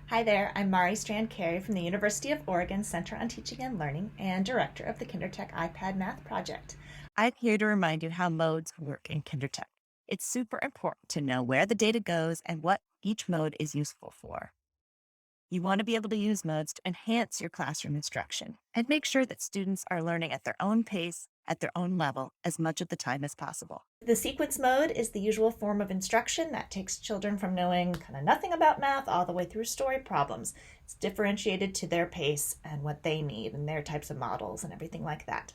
Hi there, I'm Mari Strand-Carey from the University of Oregon Center on Teaching and Learning and director of the KinderTEK iPad Math Project. I'm here to remind you how modes work in KinderTEK. It's super important to know where the data goes and what each mode is useful for. You want to be able to use modes to enhance your classroom instruction and make sure that students are learning at their own pace, at their own level, as much of the time as possible. The sequence mode is the usual form of instruction that takes children from knowing kind of nothing about math all the way through story problems. It's differentiated to their pace and what they need and their types of models and everything like that.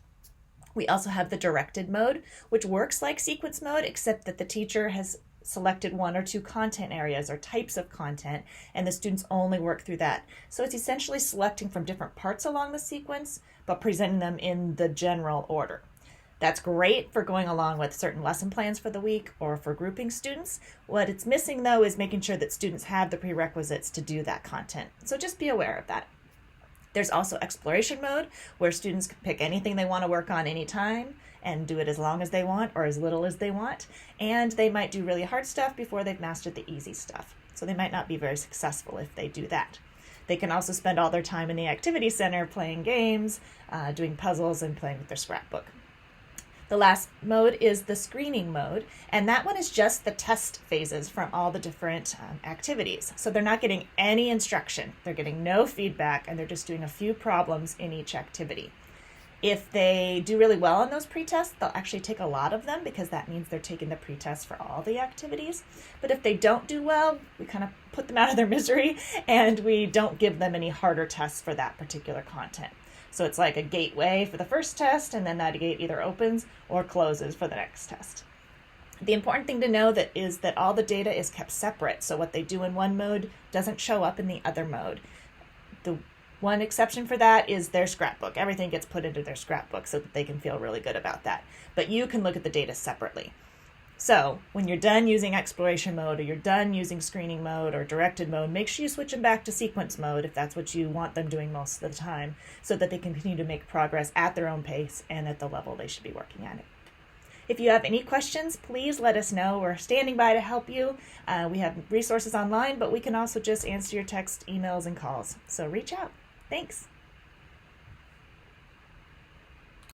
We also have the directed mode, which works like sequence mode, except that the teacher has selected one or two content areas or types of content, and the students only work through that. So it's essentially selecting from different parts along the sequence, but presenting them in the general order. That's great for going along with certain lesson plans for the week or for grouping students. What it's missing, though, is making sure that students have the prerequisites to do that content. So just be aware of that. There's also exploration mode, where students can pick anything they want to work on anytime and do it as long as they want or as little as they want. And they might do really hard stuff before they've mastered the easy stuff. So they might not be very successful if they do that. They can also spend all their time in the activity center playing games, doing puzzles, and playing with their scrapbook. The last mode is the screening mode, and that one is just the test phases from all the different activities. So they're not getting any instruction, they're getting no feedback, and they're just doing a few problems in each activity. If they do really well on those pre-tests, they'll actually take a lot of them because that means they're taking the pre-test for all the activities. But if they don't do well, we kind of put them out of their misery and we don't give them any harder tests for that particular content. So it's like a gateway for the first test, and then that gate either opens or closes for the next test. The important thing to know is that all the data is kept separate, so what they do in one mode doesn't show up in the other mode. The one exception for that is their scrapbook. Everything gets put into their scrapbook so that they can feel really good about that. But you can look at the data separately. So when you're done using exploration mode, or you're done using screening mode or directed mode, make sure you switch them back to sequence mode if that's what you want them doing most of the time, so that they continue to make progress at their own pace and at the level they should be working at it. If you have any questions, please let us know. We're standing by to help you. We have resources online, but we can also just answer your text, emails, and calls. So reach out. Thanks.